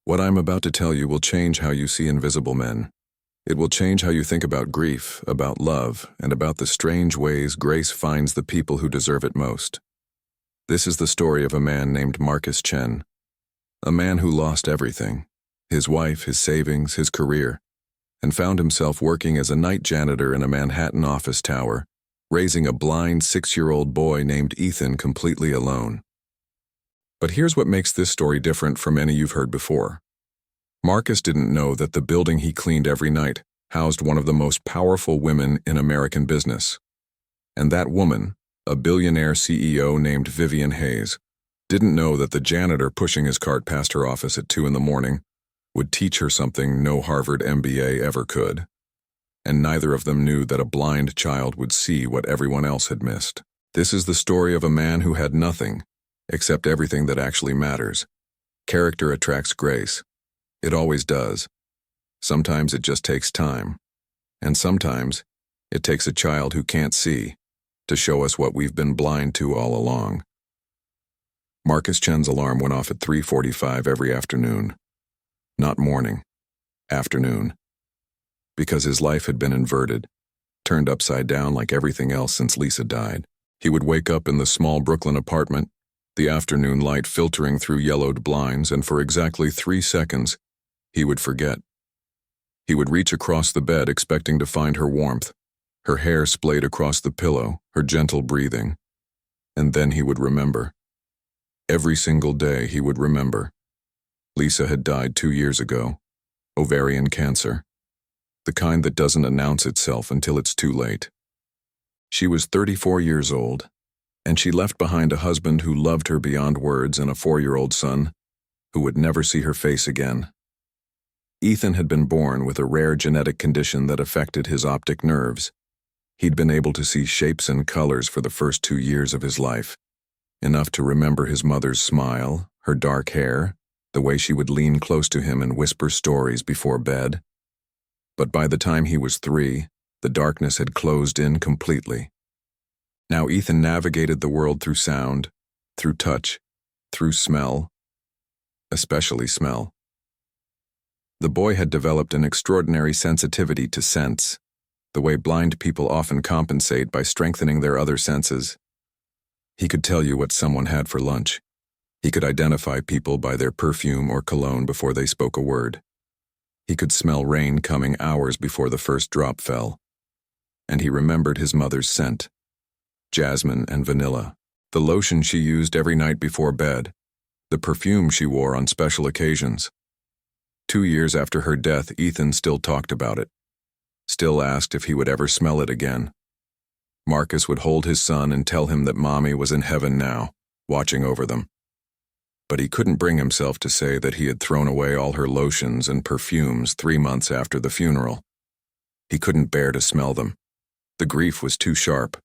What I'm about to tell you will change how you see invisible men. It will change how you think about grief, about love, and about the strange ways grace finds the people who deserve it most. This is the story of a man named Marcus Chen, a man who lost everything, his wife, his savings, his career, and found himself working as a night janitor in a Manhattan office tower, raising a blind 6-year-old boy named Ethan completely alone. But here's what makes this story different from any you've heard before. Marcus didn't know that the building he cleaned every night housed one of the most powerful women in American business. And that woman, a billionaire CEO named Vivian Hayes, didn't know that the janitor pushing his cart past her office at 2 a.m. would teach her something no Harvard MBA ever could. And neither of them knew that a blind child would see what everyone else had missed. This is the story of a man who had nothing, except everything that actually matters. Character attracts grace. It always does. Sometimes it just takes time. And sometimes it takes a child who can't see to show us what we've been blind to all along. Marcus Chen's alarm went off at 3:45 every afternoon. Not morning, afternoon. Because his life had been inverted, turned upside down like everything else since Lisa died. He would wake up in the small Brooklyn apartment, the afternoon light filtering through yellowed blinds, and for exactly 3 seconds, he would forget. He would reach across the bed expecting to find her warmth, her hair splayed across the pillow, her gentle breathing. And then he would remember. Every single day he would remember. Lisa had died 2 years ago. Ovarian cancer. The kind that doesn't announce itself until it's too late. She was 34 years old, and she left behind a husband who loved her beyond words and a 4-year-old son who would never see her face again. Ethan had been born with a rare genetic condition that affected his optic nerves. He'd been able to see shapes and colors for the first 2 years of his life, enough to remember his mother's smile, her dark hair, the way she would lean close to him and whisper stories before bed. But by the time he was 3, the darkness had closed in completely. Now Ethan navigated the world through sound, through touch, through smell, especially smell. The boy had developed an extraordinary sensitivity to scents, the way blind people often compensate by strengthening their other senses. He could tell you what someone had for lunch. He could identify people by their perfume or cologne before they spoke a word. He could smell rain coming hours before the first drop fell. And he remembered his mother's scent, jasmine and vanilla, the lotion she used every night before bed, the perfume she wore on special occasions. 2 years after her death, Ethan still talked about it, still asked if he would ever smell it again. Marcus would hold his son and tell him that Mommy was in heaven now, watching over them. But he couldn't bring himself to say that he had thrown away all her lotions and perfumes 3 months after the funeral. He couldn't bear to smell them. The grief was too sharp,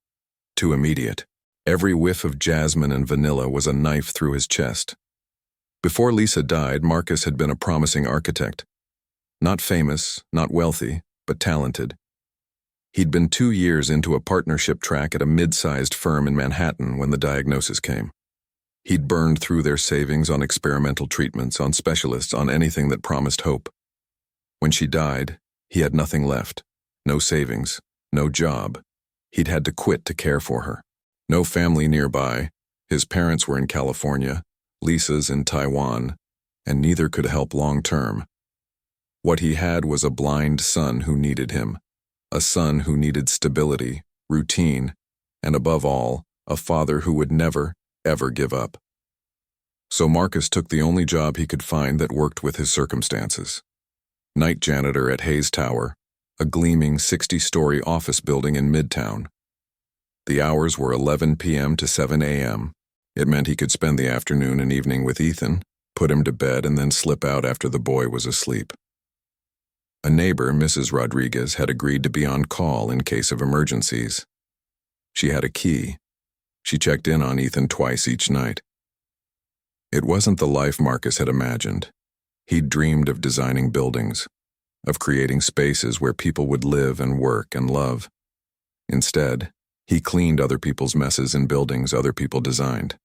too immediate. Every whiff of jasmine and vanilla was a knife through his chest. Before Lisa died, Marcus had been a promising architect. Not famous, not wealthy, but talented. He'd been 2 years into a partnership track at a mid-sized firm in Manhattan when the diagnosis came. He'd burned through their savings on experimental treatments, on specialists, on anything that promised hope. When she died, he had nothing left. No savings, no job. He'd had to quit to care for her. No family nearby. His parents were in California, Lisa's in Taiwan, and neither could help long-term. What he had was a blind son who needed him, a son who needed stability, routine, and above all, a father who would never, ever give up. So Marcus took the only job he could find that worked with his circumstances. Night janitor at Hayes Tower, a gleaming 60-story office building in Midtown. The hours were 11 p.m. to 7 a.m. It meant he could spend the afternoon and evening with Ethan, put him to bed, and then slip out after the boy was asleep. A neighbor, Mrs. Rodriguez, had agreed to be on call in case of emergencies. She had a key. She checked in on Ethan twice each night. It wasn't the life Marcus had imagined. He'd dreamed of designing buildings, of creating spaces where people would live and work and love. Instead, he cleaned other people's messes in buildings other people designed.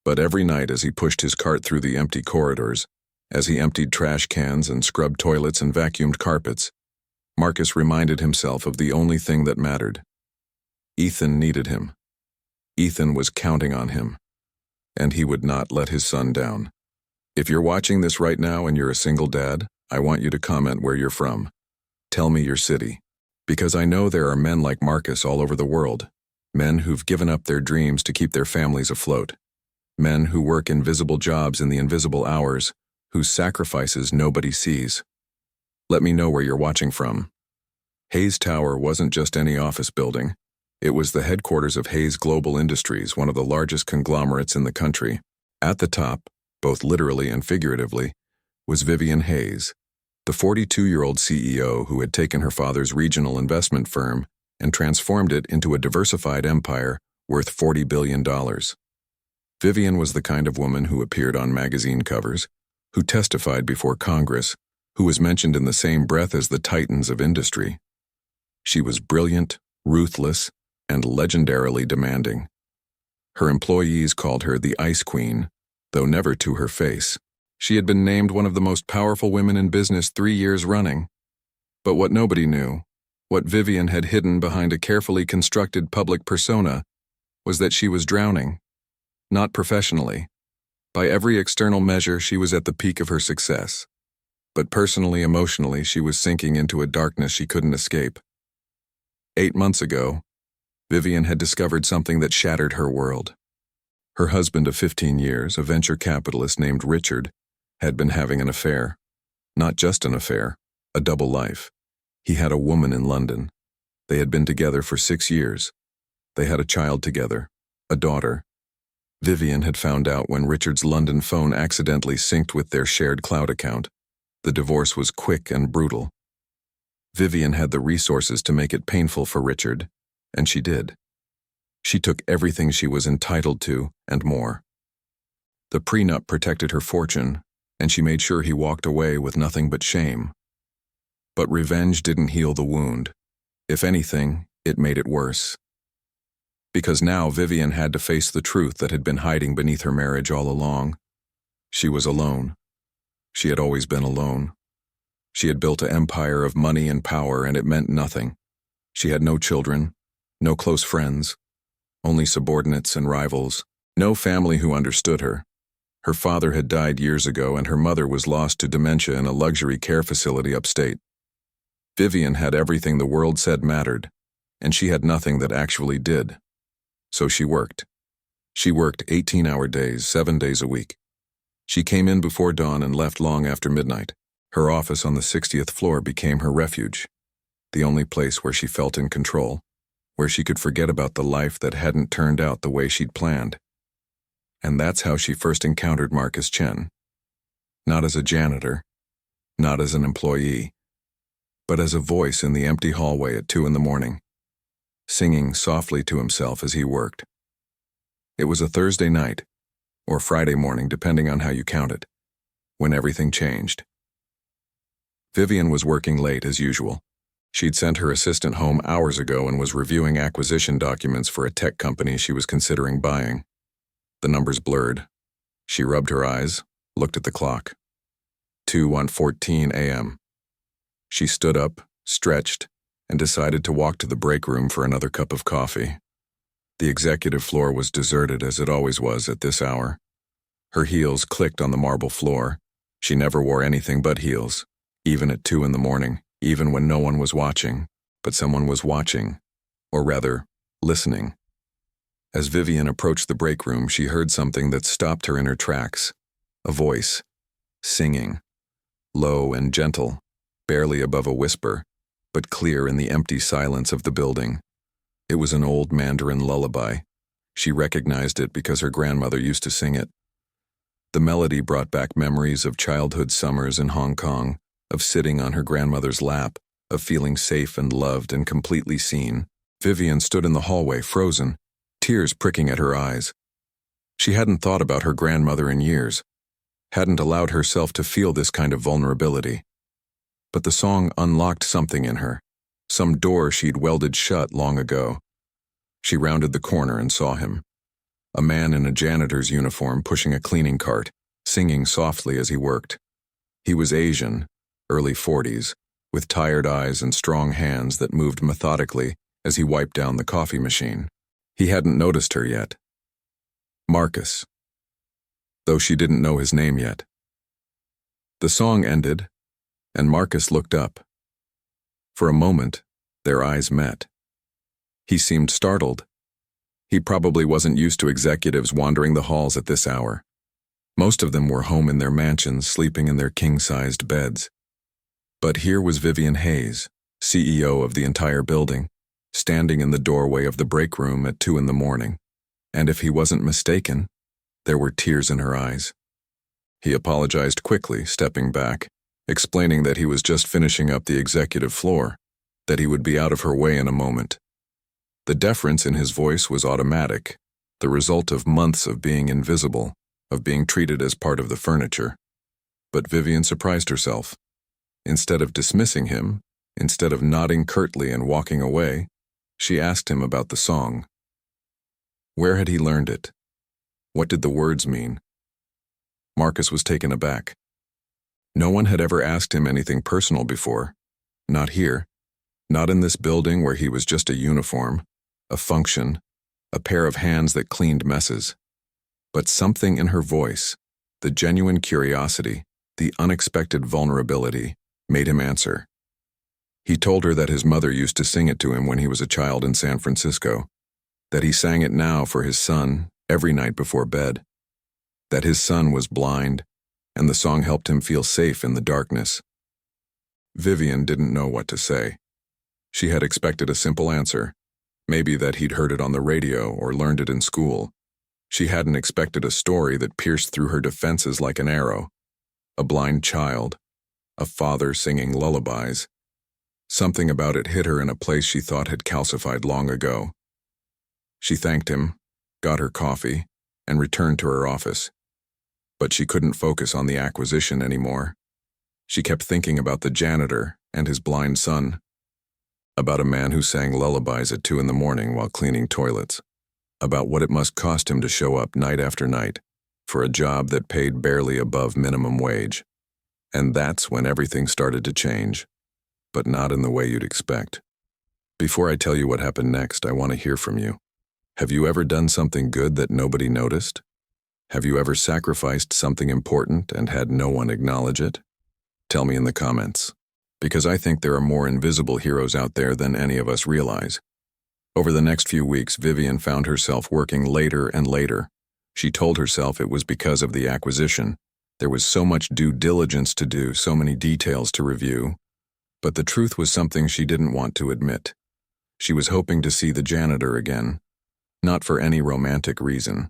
But every night as he pushed his cart through the empty corridors, As he emptied trash cans and scrubbed toilets and vacuumed carpets, Marcus reminded himself of the only thing that mattered. Ethan needed him. Ethan was counting on him, and he would not let his son down. If you're watching this right now and you're a single dad, I want you to comment where you're from. Tell me your city. Because I know there are men like Marcus all over the world. Men who've given up their dreams to keep their families afloat. Men who work invisible jobs in the invisible hours, whose sacrifices nobody sees. Let me know where you're watching from. Hayes Tower wasn't just any office building. It was the headquarters of Hayes Global Industries, one of the largest conglomerates in the country. At the top, both literally and figuratively, was Vivian Hayes, the 42-year-old CEO who had taken her father's regional investment firm and transformed it into a diversified empire worth $40 billion. Vivian was the kind of woman who appeared on magazine covers, who testified before Congress, who was mentioned in the same breath as the titans of industry. She was brilliant, ruthless, and legendarily demanding. Her employees called her the Ice Queen, though never to her face. She had been named one of the most powerful women in business 3 years running. But what nobody knew, what Vivian had hidden behind a carefully constructed public persona, was that she was drowning. Not professionally. By every external measure, she was at the peak of her success. But personally, emotionally, she was sinking into a darkness she couldn't escape. 8 months ago, Vivian had discovered something that shattered her world. Her husband of 15 years, a venture capitalist named Richard, had been having an affair. Not just an affair, a double life. He had a woman in London. They had been together for 6 years. They had a child together, a daughter. Vivian had found out when Richard's London phone accidentally synced with their shared cloud account. The divorce was quick and brutal. Vivian had the resources to make it painful for Richard, and she did. She took everything she was entitled to and more. The prenup protected her fortune, and she made sure he walked away with nothing but shame. But revenge didn't heal the wound. If anything, it made it worse. Because now Vivian had to face the truth that had been hiding beneath her marriage all along. She was alone. She had always been alone. She had built an empire of money and power, and it meant nothing. She had no children, no close friends, only subordinates and rivals, no family who understood her. Her father had died years ago, and her mother was lost to dementia in a luxury care facility upstate. Vivian had everything the world said mattered, and she had nothing that actually did. So she worked. She worked 18-hour days, 7 days a week. She came in before dawn and left long after midnight. Her office on the 60th floor became her refuge, the only place where she felt in control, where she could forget about the life that hadn't turned out the way she'd planned. And that's how she first encountered Marcus Chen. Not as a janitor, not as an employee, but as a voice in the empty hallway at 2 a.m, singing softly to himself as he worked. It was a Thursday night, or Friday morning, depending on how you count it, when everything changed. Vivian was working late as usual. She'd sent her assistant home hours ago and was reviewing acquisition documents for a tech company she was considering buying. The numbers blurred. She rubbed her eyes, looked at the clock. 2:14 a.m. She stood up, stretched, and decided to walk to the break room for another cup of coffee. The executive floor was deserted, as it always was at this hour. Her heels clicked on the marble floor. She never wore anything but heels, even at 2 a.m, even when no one was watching. But someone was watching, or rather, listening. As Vivian approached the break room, she heard something that stopped her in her tracks. A voice, singing, low and gentle, barely above a whisper, but clear in the empty silence of the building. It was an old Mandarin lullaby. She recognized it because her grandmother used to sing it. The melody brought back memories of childhood summers in Hong Kong, of sitting on her grandmother's lap, of feeling safe and loved and completely seen. Vivian stood in the hallway, frozen, tears pricking at her eyes. She hadn't thought about her grandmother in years, hadn't allowed herself to feel this kind of vulnerability. But the song unlocked something in her, some door she'd welded shut long ago. She rounded the corner and saw him, a man in a janitor's uniform pushing a cleaning cart, singing softly as he worked. He was Asian, early 40s, with tired eyes and strong hands that moved methodically as he wiped down the coffee machine. He hadn't noticed her yet. Marcus, though she didn't know his name yet. The song ended, and Marcus looked up. For a moment, their eyes met. He seemed startled. He probably wasn't used to executives wandering the halls at this hour. Most of them were home in their mansions, sleeping in their king-sized beds. But here was Vivian Hayes, CEO of the entire building, standing in the doorway of the break room at 2 a.m, and if he wasn't mistaken, there were tears in her eyes. He apologized quickly, stepping back, explaining that he was just finishing up the executive floor, that he would be out of her way in a moment. The deference in his voice was automatic, the result of months of being invisible, of being treated as part of the furniture. But Vivian surprised herself. Instead of dismissing him, instead of nodding curtly and walking away, she asked him about the song. Where had he learned it? What did the words mean? Marcus was taken aback. No one had ever asked him anything personal before. Not here. Not in this building where he was just a uniform, a function, a pair of hands that cleaned messes. But something in her voice, the genuine curiosity, the unexpected vulnerability, made him answer. He told her that his mother used to sing it to him when he was a child in San Francisco, that he sang it now for his son every night before bed, that his son was blind, and the song helped him feel safe in the darkness. Vivian didn't know what to say. She had expected a simple answer, maybe that he'd heard it on the radio or learned it in school. She hadn't expected a story that pierced through her defenses like an arrow. A blind child, a father singing lullabies. Something about it hit her in a place she thought had calcified long ago. She thanked him, got her coffee, and returned to her office. But she couldn't focus on the acquisition anymore. She kept thinking about the janitor and his blind son, about a man who sang lullabies at 2 a.m. while cleaning toilets, about what it must cost him to show up night after night for a job that paid barely above minimum wage. And that's when everything started to change, but not in the way you'd expect. Before I tell you what happened next, I want to hear from you. Have you ever done something good that nobody noticed? Have you ever sacrificed something important and had no one acknowledge it? Tell me in the comments, because I think there are more invisible heroes out there than any of us realize. Over the next few weeks, Vivian found herself working later and later. She told herself it was because of the acquisition. There was so much due diligence to do, so many details to review. But the truth was something she didn't want to admit. She was hoping to see the janitor again, not for any romantic reason.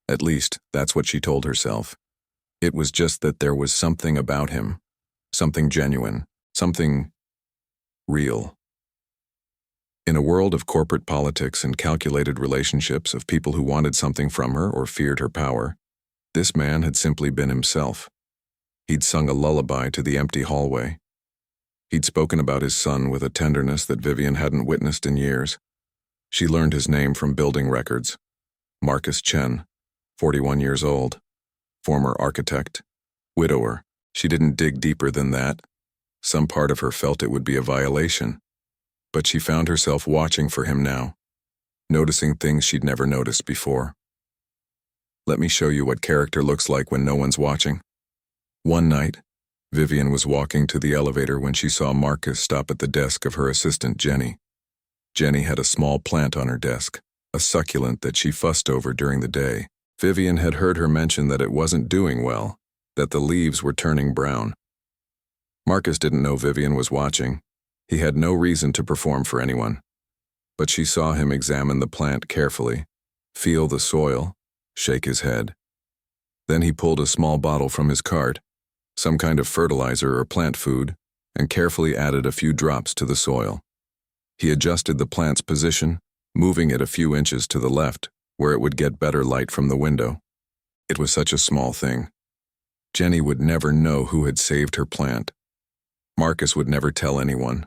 At least, that's what she told herself. It was just that there was something about him, something genuine, something real. In a world of corporate politics and calculated relationships of people who wanted something from her or feared her power, this man had simply been himself. He'd sung a lullaby to the empty hallway. He'd spoken about his son with a tenderness that Vivian hadn't witnessed in years. She learned his name from building records. Marcus Chen, 41 years old, former architect, widower. She didn't dig deeper than that. Some part of her felt it would be a violation. But she found herself watching for him now, noticing things she'd never noticed before. Let me show you what character looks like when no one's watching. One night, Vivian was walking to the elevator when she saw Marcus stop at the desk of her assistant, Jenny. Jenny had a small plant on her desk, a succulent that she fussed over during the day. Vivian had heard her mention that it wasn't doing well, that the leaves were turning brown. Marcus didn't know Vivian was watching. He had no reason to perform for anyone. But she saw him examine the plant carefully, feel the soil, shake his head. Then he pulled a small bottle from his cart, some kind of fertilizer or plant food, and carefully added a few drops to the soil. He adjusted the plant's position, moving it a few inches to the left, where it would get better light from the window. It was such a small thing. Jenny would never know who had saved her plant. Marcus would never tell anyone.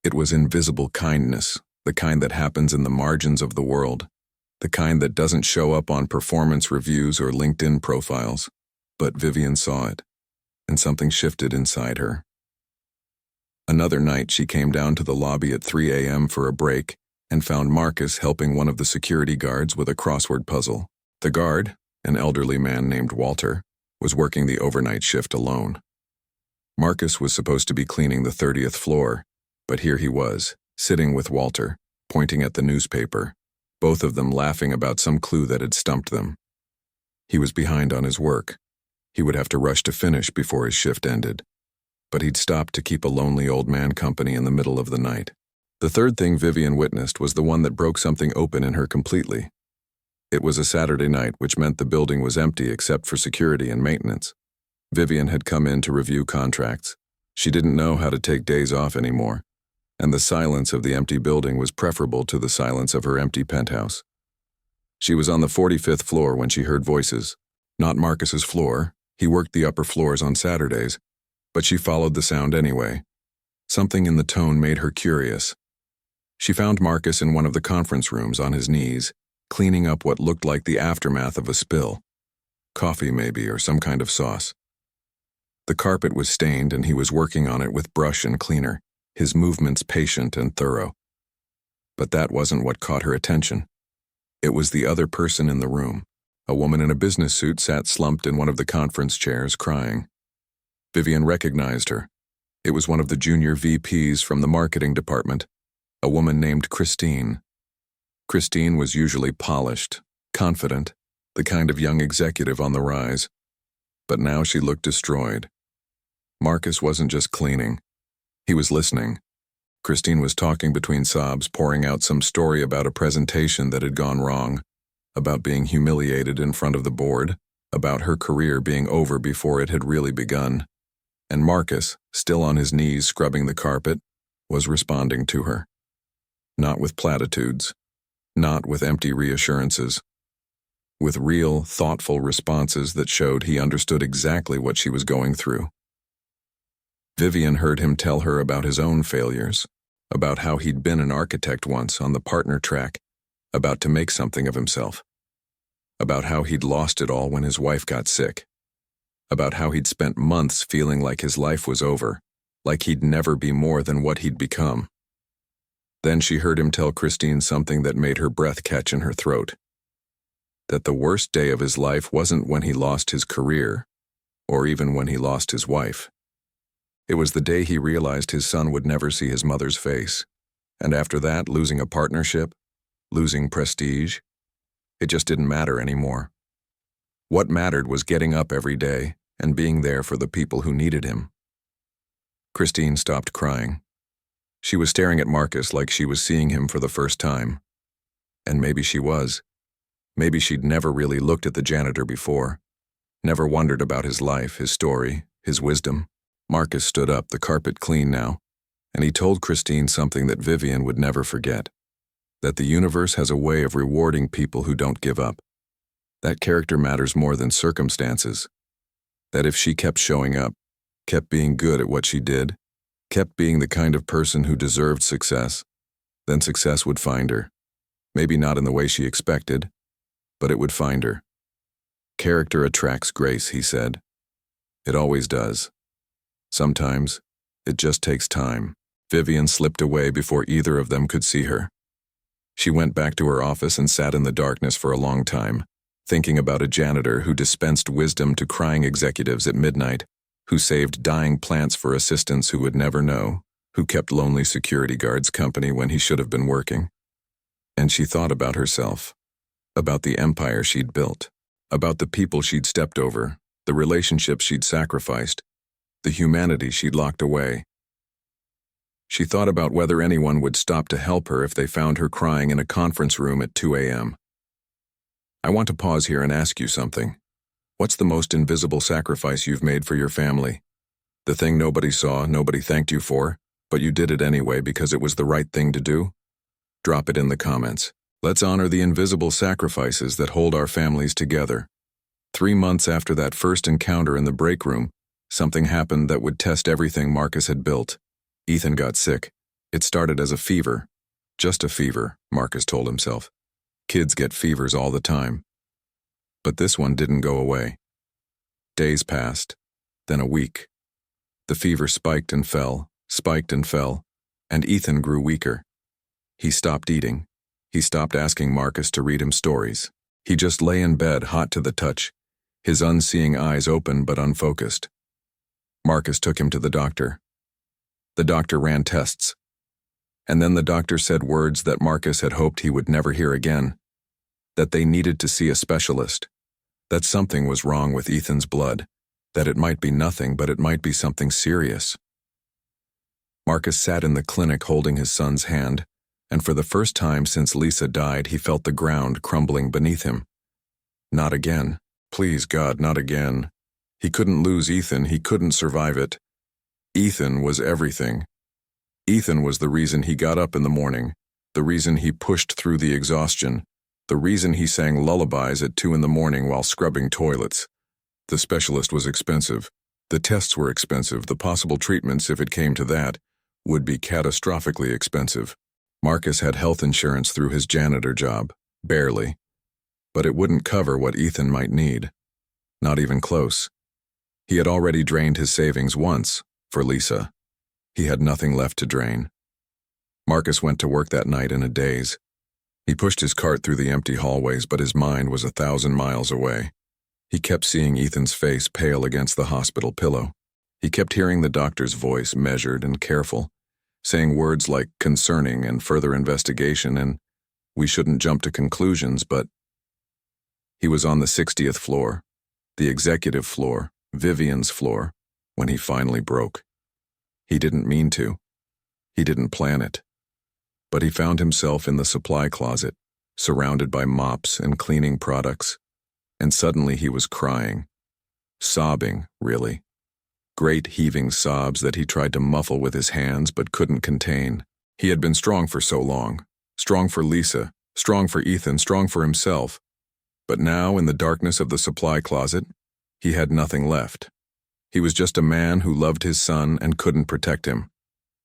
It was invisible kindness, the kind that happens in the margins of the world, the kind that doesn't show up on performance reviews or LinkedIn profiles. But Vivian saw it. and something shifted inside her. Another night, she came down to the lobby at 3 a.m. for a break and found Marcus helping one of the security guards with a crossword puzzle. The guard, an elderly man named Walter, was working the overnight shift alone. Marcus was supposed to be cleaning the 30th floor, but here he was, sitting with Walter, pointing at the newspaper, both of them laughing about some clue that had stumped them. He was behind on his work. He would have to rush to finish before his shift ended. But he'd stopped to keep a lonely old man company in the middle of the night. The third thing Vivian witnessed was the one that broke something open in her completely. It was a Saturday night, which meant the building was empty except for security and maintenance. Vivian had come in to review contracts. She didn't know how to take days off anymore, and the silence of the empty building was preferable to the silence of her empty penthouse. She was on the 45th floor when she heard voices. Not Marcus's floor. He worked the upper floors on Saturdays, but she followed the sound anyway. Something in the tone made her curious. She found Marcus in one of the conference rooms on his knees, cleaning up what looked like the aftermath of a spill. Coffee maybe, or some kind of sauce. The carpet was stained and he was working on it with brush and cleaner, his movements patient and thorough. But that wasn't what caught her attention. It was the other person in the room. A woman in a business suit sat slumped in one of the conference chairs, crying. Vivian recognized her. It was one of the junior VPs from the marketing department, a woman named Christine. Christine was usually polished, confident, the kind of young executive on the rise. But now she looked destroyed. Marcus wasn't just cleaning. He was listening. Christine was talking between sobs, pouring out some story about a presentation that had gone wrong, about being humiliated in front of the board, about her career being over before it had really begun. And Marcus, still on his knees scrubbing the carpet, was responding to her. Not with platitudes, not with empty reassurances, with real, thoughtful responses that showed he understood exactly what she was going through. Vivian heard him tell her about his own failures, about how he'd been an architect once on the partner track, about to make something of himself, about how he'd lost it all when his wife got sick, about how he'd spent months feeling like his life was over, like he'd never be more than what he'd become. Then she heard him tell Christine something that made her breath catch in her throat. That the worst day of his life wasn't when he lost his career, or even when he lost his wife. It was the day he realized his son would never see his mother's face, and after that, losing a partnership, losing prestige, it just didn't matter anymore. What mattered was getting up every day and being there for the people who needed him. Christine stopped crying. She was staring at Marcus like she was seeing him for the first time. And maybe she was. Maybe she'd never really looked at the janitor before, never wondered about his life, his story, his wisdom. Marcus stood up, the carpet clean now, and he told Christine something that Vivian would never forget. That the universe has a way of rewarding people who don't give up. That character matters more than circumstances. That if she kept showing up, kept being good at what she did, kept being the kind of person who deserved success, then success would find her. Maybe not in the way she expected, but it would find her. Character attracts grace, he said. It always does. Sometimes, it just takes time. Vivian slipped away before either of them could see her. She went back to her office and sat in the darkness for a long time, thinking about a janitor who dispensed wisdom to crying executives at midnight, who saved dying plants for assistants who would never know, who kept lonely security guards company when he should have been working. And she thought about herself, about the empire she'd built, about the people she'd stepped over, the relationships she'd sacrificed, the humanity she'd locked away. She thought about whether anyone would stop to help her if they found her crying in a conference room at 2 a.m. I want to pause here and ask you something. What's the most invisible sacrifice you've made for your family? The thing nobody saw, nobody thanked you for, but you did it anyway because it was the right thing to do? Drop it in the comments. Let's honor the invisible sacrifices that hold our families together. 3 months after that first encounter in the break room, something happened that would test everything Marcus had built. Ethan got sick. It started as a fever. Just a fever, Marcus told himself. Kids get fevers all the time. But this one didn't go away. Days passed. then a week. The fever spiked and fell, and Ethan grew weaker. He stopped eating. He stopped asking Marcus to read him stories. He just lay in bed, hot to the touch, his unseeing eyes open but unfocused. Marcus took him to the doctor. The doctor ran tests. And then the doctor said words that Marcus had hoped he would never hear again. That they needed to see a specialist. That something was wrong with Ethan's blood. That it might be nothing, but it might be something serious. Marcus sat in the clinic holding his son's hand, and for the first time since Lisa died, he felt the ground crumbling beneath him. Not again. Please, God, not again. He couldn't lose Ethan. He couldn't survive it. Ethan was everything. Ethan was the reason he got up in the morning, the reason he pushed through the exhaustion, the reason he sang lullabies at 2 a.m. while scrubbing toilets. The specialist was expensive. The tests were expensive. The possible treatments, if it came to that, would be catastrophically expensive. Marcus had health insurance through his janitor job, barely. But it wouldn't cover what Ethan might need. Not even close. He had already drained his savings once, for Lisa. He had nothing left to drain. Marcus went to work that night in a daze. He pushed his cart through the empty hallways, but his mind was 1,000 miles away. He kept seeing Ethan's face pale against the hospital pillow. He kept hearing the doctor's voice, measured and careful, saying words like concerning and further investigation and we shouldn't jump to conclusions, but he was on the 60th floor, the executive floor, Vivian's floor, when he finally broke. He didn't mean to. He didn't plan it. But he found himself in the supply closet, surrounded by mops and cleaning products, and suddenly he was crying. Sobbing, really. Great heaving sobs that he tried to muffle with his hands but couldn't contain. He had been strong for so long. Strong for Lisa, strong for Ethan, strong for himself. But now, in the darkness of the supply closet, he had nothing left. He was just a man who loved his son and couldn't protect him.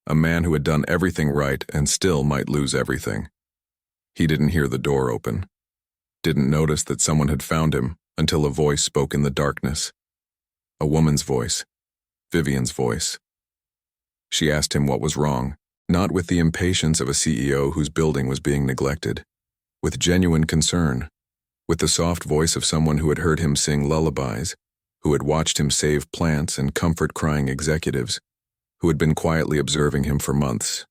A man who had done everything right and still might lose everything. He didn't hear the door open. Didn't notice that someone had found him until a voice spoke in the darkness. A woman's voice. Vivian's voice. She asked him what was wrong, not with the impatience of a CEO whose building was being neglected, with genuine concern, with the soft voice of someone who had heard him sing lullabies, who had watched him save plants and comfort crying executives, who had been quietly observing him for months.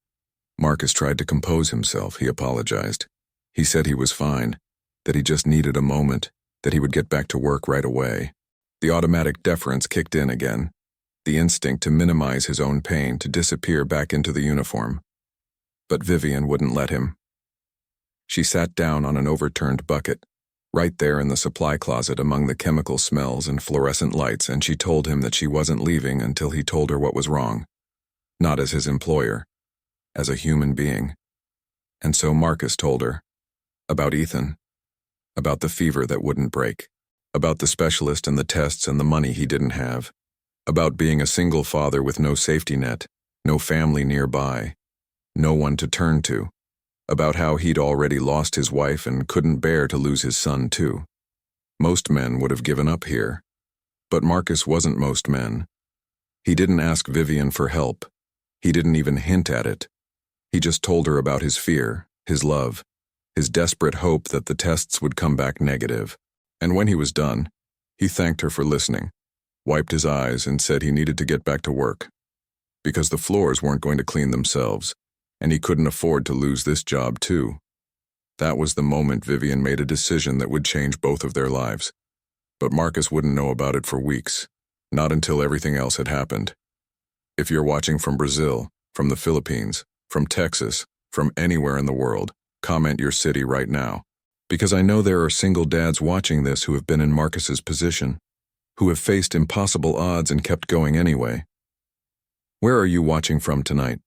Marcus tried to compose himself. He apologized. He said he was fine, that he just needed a moment, that he would get back to work right away. The automatic deference kicked in again, the instinct to minimize his own pain, to disappear back into the uniform. But Vivian wouldn't let him. She sat down on an overturned bucket, right there in the supply closet among the chemical smells and fluorescent lights, and she told him that she wasn't leaving until he told her what was wrong. Not as his employer, as a human being. And so Marcus told her. About Ethan. About the fever that wouldn't break. About the specialist and the tests and the money he didn't have. About being a single father with no safety net, no family nearby, no one to turn to. About how he'd already lost his wife and couldn't bear to lose his son too. Most men would have given up here. But Marcus wasn't most men. He didn't ask Vivian for help. He didn't even hint at it. He just told her about his fear, his love, his desperate hope that the tests would come back negative. And when he was done, he thanked her for listening, wiped his eyes and said he needed to get back to work. Because the floors weren't going to clean themselves, and he couldn't afford to lose this job too. That was the moment Vivian made a decision that would change both of their lives. But Marcus wouldn't know about it for weeks, not until everything else had happened. If you're watching from Brazil, from the Philippines, from Texas, from anywhere in the world, comment your city right now. Because I know there are single dads watching this who have been in Marcus's position, who have faced impossible odds and kept going anyway. Where are you watching from tonight?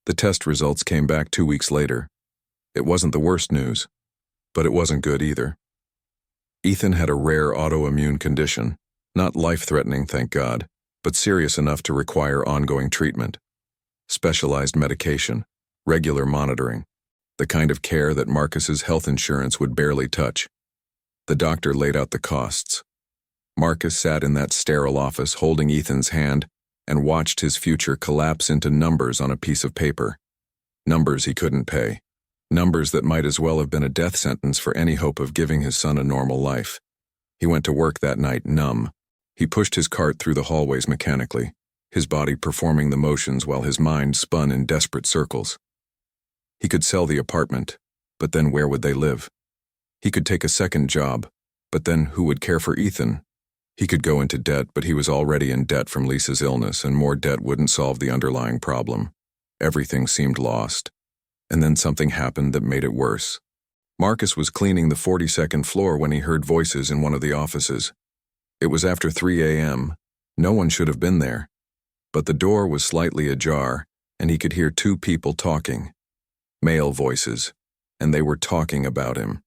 The test results came back 2 weeks later. It wasn't the worst news, but it wasn't good either. Ethan had a rare autoimmune condition, not life-threatening, thank God, but serious enough to require ongoing treatment. Specialized medication, regular monitoring, the kind of care that Marcus's health insurance would barely touch. The doctor laid out the costs. Marcus sat in that sterile office holding Ethan's hand and watched his future collapse into numbers on a piece of paper. Numbers he couldn't pay. Numbers that might as well have been a death sentence for any hope of giving his son a normal life. He went to work that night numb. He pushed his cart through the hallways mechanically, his body performing the motions while his mind spun in desperate circles. He could sell the apartment, but then where would they live? He could take a second job, but then who would care for Ethan? He could go into debt, but he was already in debt from Lisa's illness, and more debt wouldn't solve the underlying problem. Everything seemed lost. And then something happened that made it worse. Marcus was cleaning the 42nd floor when he heard voices in one of the offices. It was after 3 a.m. No one should have been there. But the door was slightly ajar, and he could hear two people talking. Male voices, and they were talking about him.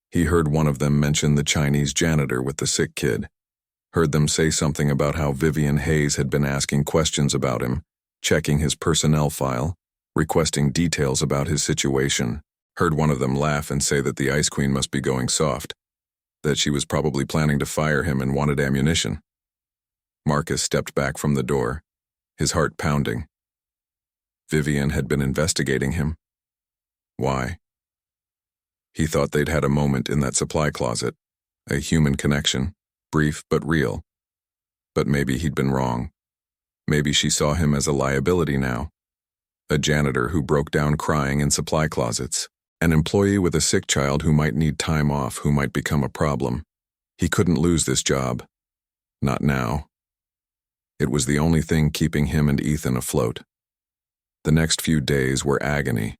He heard one of them mention the Chinese janitor with the sick kid. Heard them say something about how Vivian Hayes had been asking questions about him, checking his personnel file, requesting details about his situation. Heard one of them laugh and say that the Ice Queen must be going soft, that she was probably planning to fire him and wanted ammunition. Marcus stepped back from the door, his heart pounding. Vivian had been investigating him. Why? He thought they'd had a moment in that supply closet, a human connection, brief but real. But maybe he'd been wrong. Maybe she saw him as a liability now. A janitor who broke down crying in supply closets. An employee with a sick child who might need time off, who might become a problem. He couldn't lose this job. Not now. It was the only thing keeping him and Ethan afloat. The next few days were agony.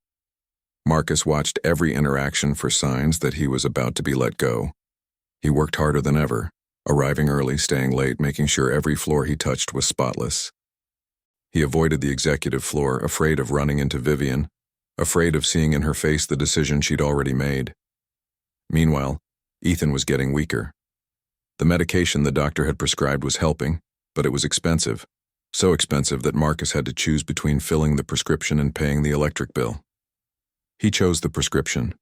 Marcus watched every interaction for signs that he was about to be let go. He worked harder than ever, arriving early, staying late, making sure every floor he touched was spotless. He avoided the executive floor, afraid of running into Vivian, afraid of seeing in her face the decision she'd already made. Meanwhile, Ethan was getting weaker. The medication the doctor had prescribed was helping, but it was expensive. So expensive that Marcus had to choose between filling the prescription and paying the electric bill. He chose the prescription.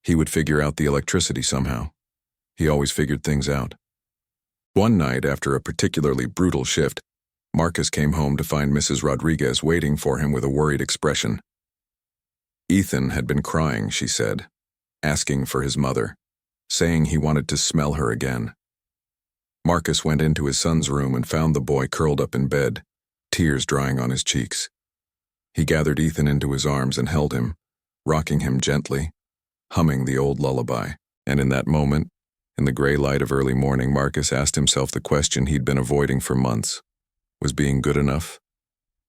He would figure out the electricity somehow. He always figured things out. One night, after a particularly brutal shift, Marcus came home to find Mrs. Rodriguez waiting for him with a worried expression. Ethan had been crying, she said, asking for his mother, saying he wanted to smell her again. Marcus went into his son's room and found the boy curled up in bed, tears drying on his cheeks. He gathered Ethan into his arms and held him, rocking him gently, humming the old lullaby. And in that moment, in the gray light of early morning, Marcus asked himself the question he'd been avoiding for months. Was being good enough?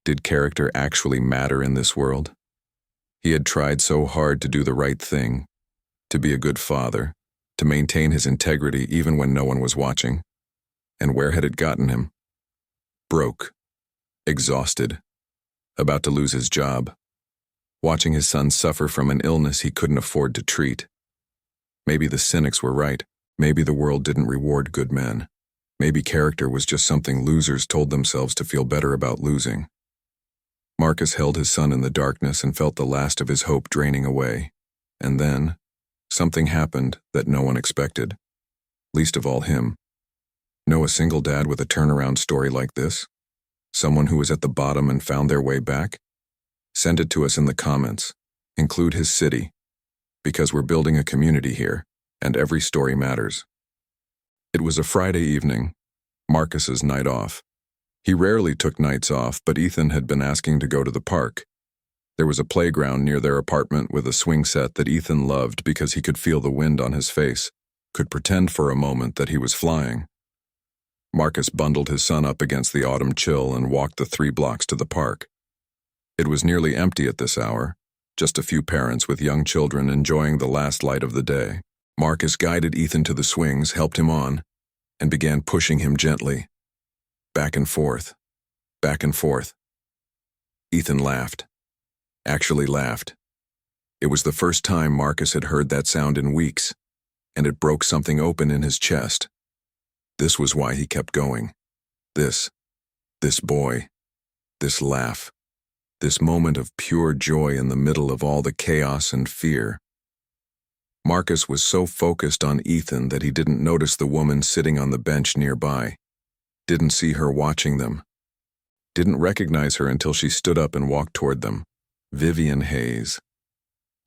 Did character actually matter in this world? He had tried so hard to do the right thing, to be a good father, to maintain his integrity even when no one was watching. And where had it gotten him? Broke, exhausted, about to lose his job, watching his son suffer from an illness he couldn't afford to treat. Maybe the cynics were right. Maybe the world didn't reward good men. Maybe character was just something losers told themselves to feel better about losing. Marcus held his son in the darkness and felt the last of his hope draining away. And then, something happened that no one expected. Least of all him. Know a single dad with a turnaround story like this? Someone who was at the bottom and found their way back? Send it to us in the comments. Include his city. Because we're building a community here, and every story matters. It was a Friday evening, Marcus's night off. He rarely took nights off, but Ethan had been asking to go to the park. There was a playground near their apartment with a swing set that Ethan loved because he could feel the wind on his face, could pretend for a moment that he was flying. Marcus bundled his son up against the autumn chill and walked the 3 blocks to the park. It was nearly empty at this hour, just a few parents with young children enjoying the last light of the day. Marcus guided Ethan to the swings, helped him on, and began pushing him gently. Back and forth, back and forth. Ethan laughed. Actually laughed. It was the first time Marcus had heard that sound in weeks, and it broke something open in his chest. This was why he kept going. This boy, this laugh, this moment of pure joy in the middle of all the chaos and fear. Marcus was so focused on Ethan that he didn't notice the woman sitting on the bench nearby, didn't see her watching them, didn't recognize her until she stood up and walked toward them. Vivian Hayes.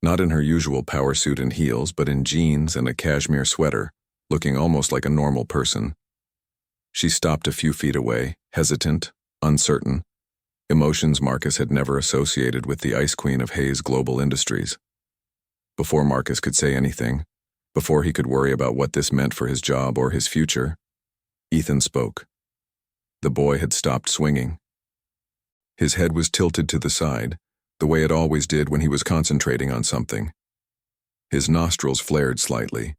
Not in her usual power suit and heels, but in jeans and a cashmere sweater, looking almost like a normal person. She stopped a few feet away, hesitant, uncertain, emotions Marcus had never associated with the Ice Queen of Hayes Global Industries. Before Marcus could say anything, before he could worry about what this meant for his job or his future, Ethan spoke. The boy had stopped swinging. His head was tilted to the side, the way it always did when he was concentrating on something. His nostrils flared slightly.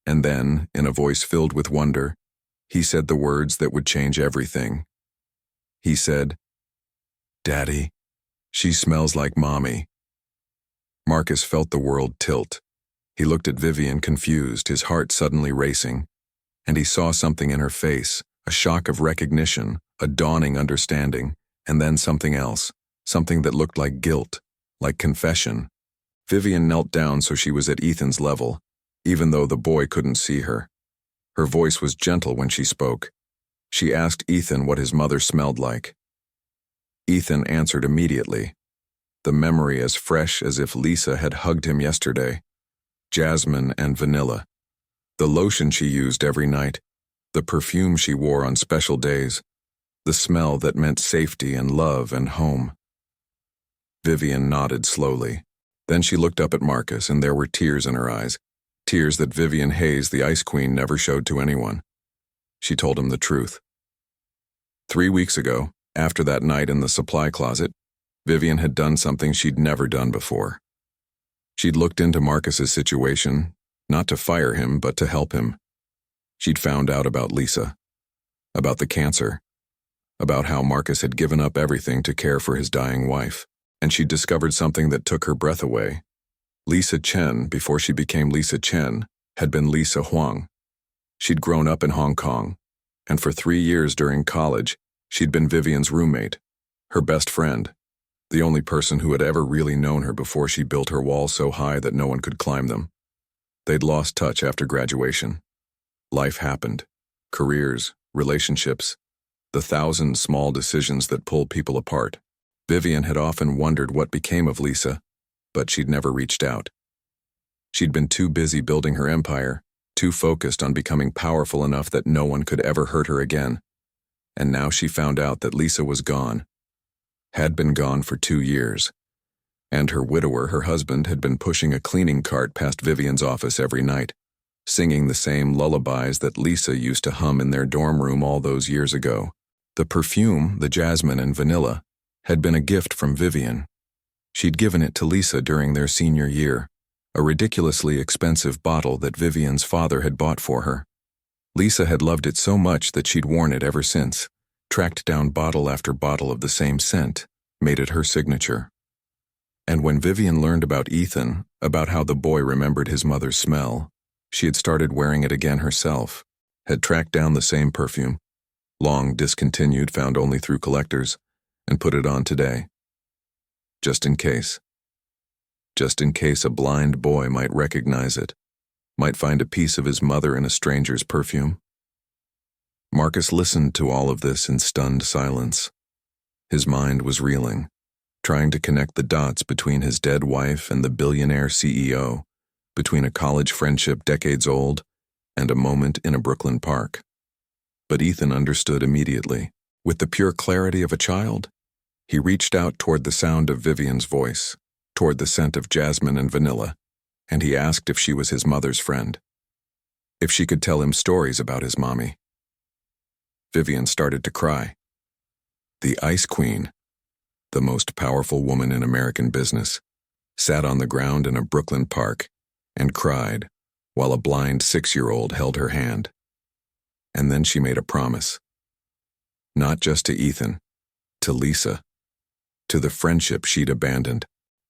And then, in a voice filled with wonder, he said the words that would change everything. He said, "Daddy, she smells like Mommy." Marcus felt the world tilt. He looked at Vivian confused, his heart suddenly racing, and he saw something in her face, a shock of recognition, a dawning understanding, and then something else, something that looked like guilt, like confession. Vivian knelt down so she was at Ethan's level, even though the boy couldn't see her. Her voice was gentle when she spoke. She asked Ethan what his mother smelled like. Ethan answered immediately, the memory as fresh as if Lisa had hugged him yesterday. Jasmine and vanilla. The lotion she used every night, the perfume she wore on special days, the smell that meant safety and love and home. Vivian nodded slowly. Then she looked up at Marcus, and there were tears in her eyes, tears that Vivian Hayes, the Ice Queen, never showed to anyone. She told him the truth. 3 weeks ago, after that night in the supply closet, Vivian had done something she'd never done before. She'd looked into Marcus's situation, not to fire him, but to help him. She'd found out about Lisa, about the cancer, about how Marcus had given up everything to care for his dying wife, and she'd discovered something that took her breath away. Lisa Chen, before she became Lisa Chen, had been Lisa Huang. She'd grown up in Hong Kong, and for 3 years during college, she'd been Vivian's roommate, her best friend, the only person who had ever really known her before she built her walls so high that no one could climb them. They'd lost touch after graduation. Life happened. Careers, relationships, the 1,000 small decisions that pull people apart. Vivian had often wondered what became of Lisa, but she'd never reached out. She'd been too busy building her empire, too focused on becoming powerful enough that no one could ever hurt her again. And now she found out that Lisa was gone, had been gone for 2 years. And her widower, her husband, had been pushing a cleaning cart past Vivian's office every night, singing the same lullabies that Lisa used to hum in their dorm room all those years ago. The perfume, the jasmine and vanilla, had been a gift from Vivian. She'd given it to Lisa during their senior year, a ridiculously expensive bottle that Vivian's father had bought for her. Lisa had loved it so much that she'd worn it ever since, tracked down bottle after bottle of the same scent, made it her signature. And when Vivian learned about Ethan, about how the boy remembered his mother's smell, she had started wearing it again herself, had tracked down the same perfume, long discontinued, found only through collectors, and put it on today. Just in case. Just in case a blind boy might recognize it, might find a piece of his mother in a stranger's perfume. Marcus listened to all of this in stunned silence. His mind was reeling, trying to connect the dots between his dead wife and the billionaire CEO, between a college friendship decades old and a moment in a Brooklyn park. But Ethan understood immediately. With the pure clarity of a child, he reached out toward the sound of Vivian's voice, toward the scent of jasmine and vanilla, and he asked if she was his mother's friend, if she could tell him stories about his mommy. Vivian started to cry. The Ice Queen, the most powerful woman in American business, sat on the ground in a Brooklyn park and cried while a blind 6-year-old held her hand. And then she made a promise. Not just to Ethan, to Lisa, to the friendship she'd abandoned,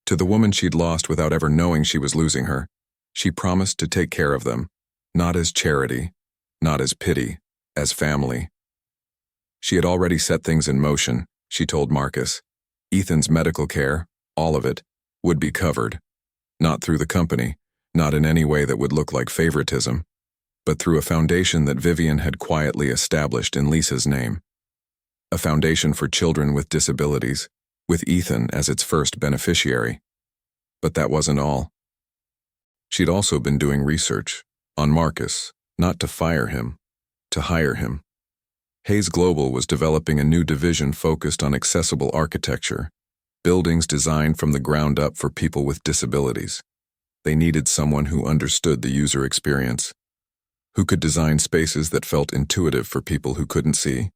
to the woman she'd lost without ever knowing she was losing her. She promised to take care of them, not as charity, not as pity, as family. She had already set things in motion, she told Marcus. Ethan's medical care, all of it, would be covered. Not through the company, Not in any way that would look like favoritism, but through a foundation that Vivian had quietly established in Lisa's name. A foundation for children with disabilities, with Ethan as its first beneficiary. But that wasn't all. She'd also been doing research on Marcus, not to fire him, to hire him. Hayes Global was developing a new division focused on accessible architecture, buildings designed from the ground up for people with disabilities. They needed someone who understood the user experience, who could design spaces that felt intuitive for people who couldn't see.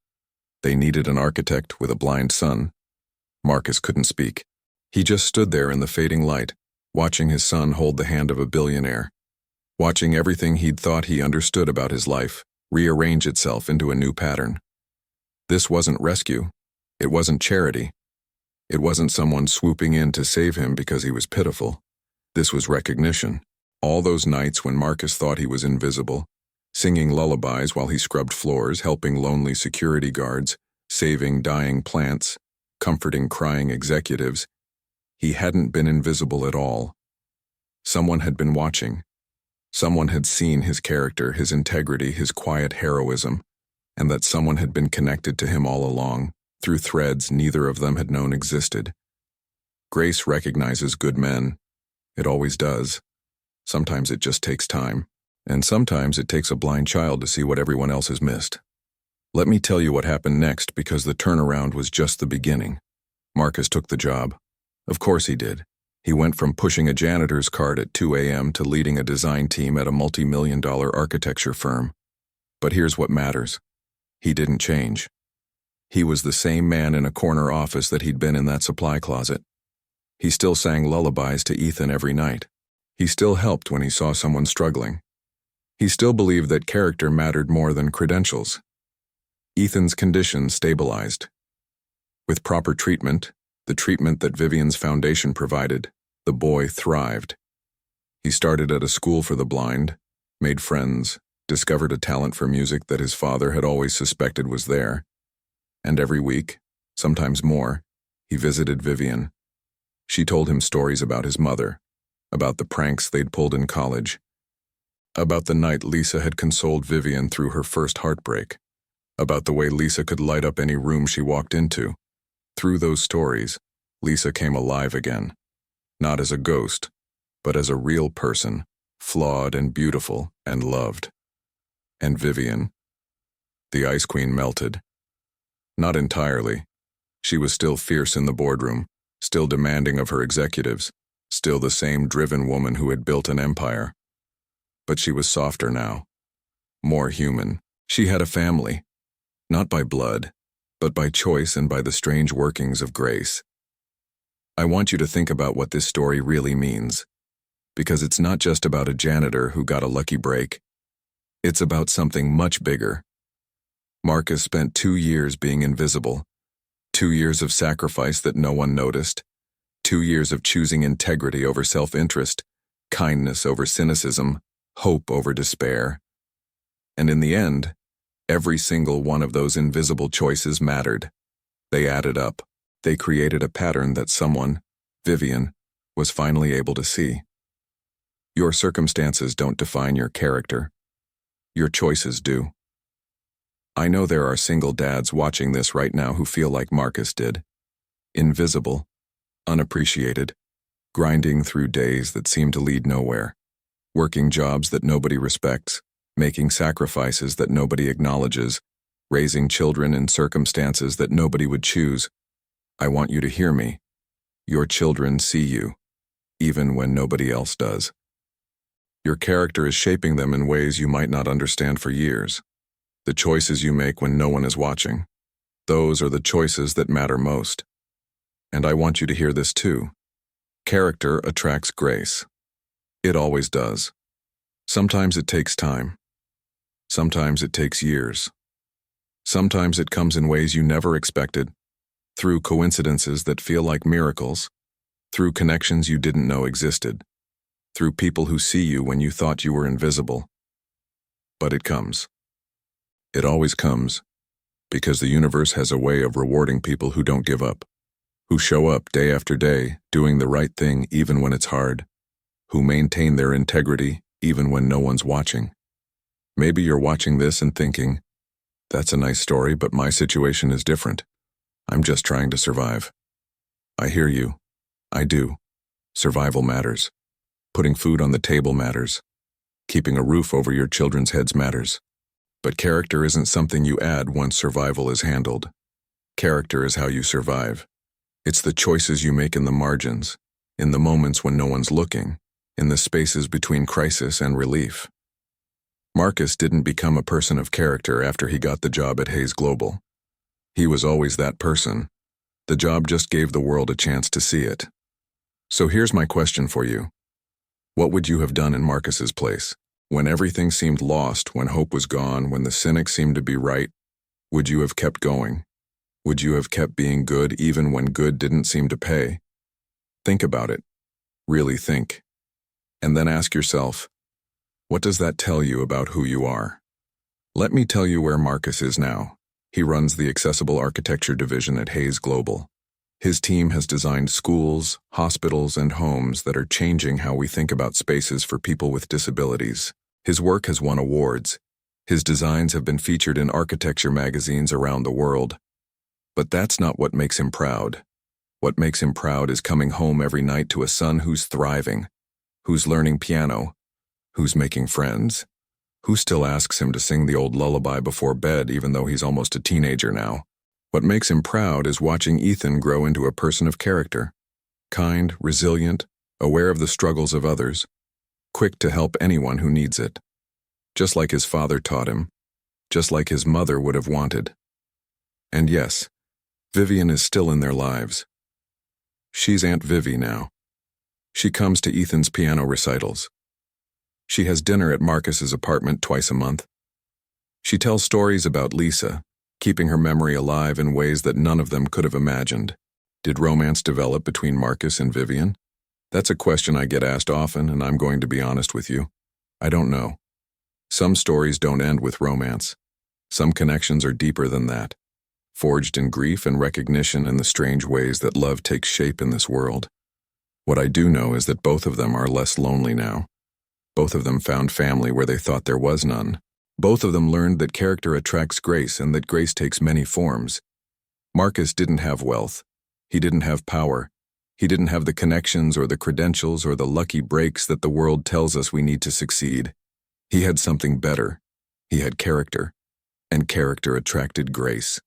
They needed an architect with a blind son. Marcus couldn't speak. He just stood there in the fading light, watching his son hold the hand of a billionaire, watching everything he'd thought he understood about his life rearrange itself into a new pattern. This wasn't rescue. It wasn't charity. It wasn't someone swooping in to save him because he was pitiful. This was recognition. All those nights when Marcus thought he was invisible, singing lullabies while he scrubbed floors, helping lonely security guards, saving dying plants, comforting crying executives, he hadn't been invisible at all. Someone had been watching. Someone had seen his character, his integrity, his quiet heroism, and that someone had been connected to him all along, through threads neither of them had known existed. Grace recognizes good men. It always does. Sometimes it just takes time, and sometimes it takes a blind child to see what everyone else has missed. Let me tell you what happened next, because the turnaround was just the beginning. Marcus took the job. Of course he did. He went from pushing a janitor's cart at 2 a.m. to leading a design team at a multi-million-dollar architecture firm. But here's what matters. He didn't change. He was the same man in a corner office that he'd been in that supply closet. He still sang lullabies to Ethan every night. He still helped when he saw someone struggling. He still believed that character mattered more than credentials. Ethan's condition stabilized. With proper treatment, the treatment that Vivian's foundation provided, the boy thrived. He started at a school for the blind, made friends, discovered a talent for music that his father had always suspected was there. And every week, sometimes more, he visited Vivian. She told him stories about his mother, about the pranks they'd pulled in college, about the night Lisa had consoled Vivian through her first heartbreak, about the way Lisa could light up any room she walked into. Through those stories, Lisa came alive again, not as a ghost, but as a real person, flawed and beautiful and loved. And Vivian, the Ice Queen, melted. Not entirely. She was still fierce in the boardroom, still demanding of her executives, still the same driven woman who had built an empire. But she was softer now, more human. She had a family, not by blood, but by choice and by the strange workings of grace. I want you to think about what this story really means, because it's not just about a janitor who got a lucky break. It's about something much bigger. Marcus spent 2 years being invisible, 2 years of sacrifice that no one noticed, 2 years of choosing integrity over self-interest, kindness over cynicism, hope over despair. And in the end, every single one of those invisible choices mattered. They added up. They created a pattern that someone, Vivian, was finally able to see. Your circumstances don't define your character. Your choices do. I know there are single dads watching this right now who feel like Marcus did. Invisible, unappreciated, grinding through days that seem to lead nowhere, working jobs that nobody respects, making sacrifices that nobody acknowledges, raising children in circumstances that nobody would choose. I want you to hear me. Your children see you, even when nobody else does. Your character is shaping them in ways you might not understand for years. The choices you make when no one is watching, those are the choices that matter most. And I want you to hear this too. Character attracts grace. It always does. Sometimes it takes time. Sometimes it takes years. Sometimes it comes in ways you never expected, through coincidences that feel like miracles, through connections you didn't know existed, through people who see you when you thought you were invisible. But it comes. It always comes, because the universe has a way of rewarding people who don't give up, who show up day after day, doing the right thing even when it's hard. who maintain their integrity even when no one's watching. Maybe you're watching this and thinking, that's a nice story, but my situation is different. I'm just trying to survive. I hear you. I do. Survival matters. Putting food on the table matters. Keeping a roof over your children's heads matters. But character isn't something you add once survival is handled. Character is how you survive. It's the choices you make in the margins, in the moments when no one's looking, in the spaces between crisis and relief. Marcus didn't become a person of character after he got the job at Hayes Global. He was always that person. The job just gave the world a chance to see it. So here's my question for you. What would you have done in Marcus's place? When everything seemed lost, when hope was gone, when the cynics seemed to be right, would you have kept going? Would you have kept being good even when good didn't seem to pay? Think about it. Really think. And then ask yourself, what does that tell you about who you are? Let me tell you where Marcus is now. He runs the Accessible Architecture Division at Hayes Global. His team has designed schools, hospitals, and homes that are changing how we think about spaces for people with disabilities. His work has won awards. His designs have been featured in architecture magazines around the world. But that's not what makes him proud. What makes him proud is coming home every night to a son who's thriving, who's learning piano, who's making friends, who still asks him to sing the old lullaby before bed even though he's almost a teenager now. What makes him proud is watching Ethan grow into a person of character, kind, resilient, aware of the struggles of others, quick to help anyone who needs it. Just like his father taught him, just like his mother would have wanted. And yes, Vivian is still in their lives. She's Aunt Vivi now. She comes to Ethan's piano recitals. She has dinner at Marcus's apartment twice a month. She tells stories about Lisa, keeping her memory alive in ways that none of them could have imagined. Did romance develop between Marcus and Vivian? That's a question I get asked often, and I'm going to be honest with you. I don't know. Some stories don't end with romance. Some connections are deeper than that, forged in grief and recognition in the strange ways that love takes shape in this world. What I do know is that both of them are less lonely now. Both of them found family where they thought there was none. Both of them learned that character attracts grace and that grace takes many forms. Marcus didn't have wealth. He didn't have power. He didn't have the connections or the credentials or the lucky breaks that the world tells us we need to succeed. He had something better. He had character, and character attracted grace.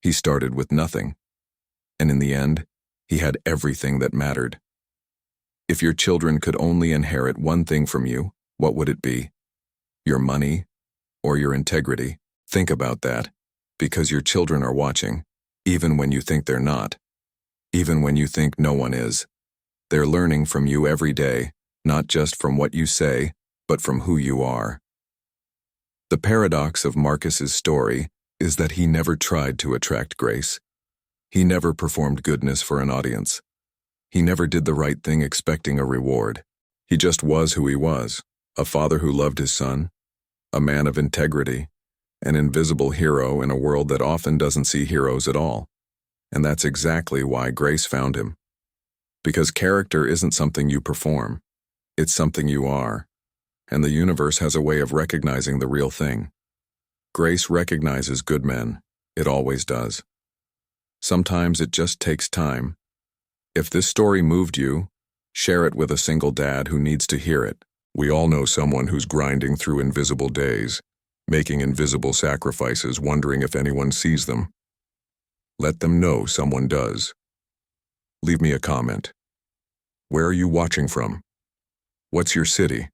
He started with nothing, and in the end, he had everything that mattered. If your children could only inherit one thing from you, what would it be? Your money or your integrity? Think about that, because your children are watching, even when you think they're not, even when you think no one is. They're learning from you every day, not just from what you say, but from who you are. The paradox of Marcus's story is that he never tried to attract grace. He never performed goodness for an audience. He never did the right thing expecting a reward. He just was who he was, a father who loved his son, a man of integrity, an invisible hero in a world that often doesn't see heroes at all. And that's exactly why grace found him. Because character isn't something you perform, it's something you are. And the universe has a way of recognizing the real thing. Grace recognizes good men. It always does. Sometimes it just takes time. If this story moved you, share it with a single dad who needs to hear it. We all know someone who's grinding through invisible days, making invisible sacrifices, wondering if anyone sees them. Let them know someone does. Leave me a comment. Where are you watching from? What's your city?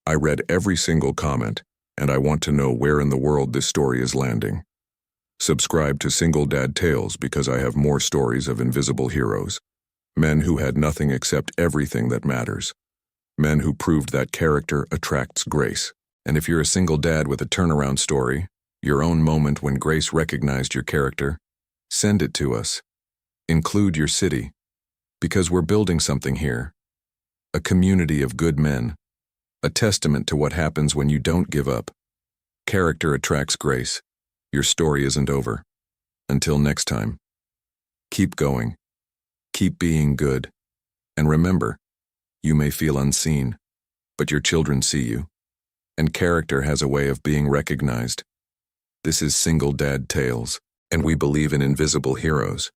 I read every single comment, and I want to know where in the world this story is landing. Subscribe to Single Dad Tales because I have more stories of invisible heroes. Men who had nothing except everything that matters. Men who proved that character attracts grace. And if you're a single dad with a turnaround story, your own moment when grace recognized your character, send it to us. Include your city, because we're building something here. A community of good men. A testament to what happens when you don't give up. Character attracts grace. Your story isn't over. Until next time. Keep going. Keep being good. And remember, You may feel unseen, but your children see you. And character has a way of being recognized. This is Single Dad Tales, and we believe in invisible heroes.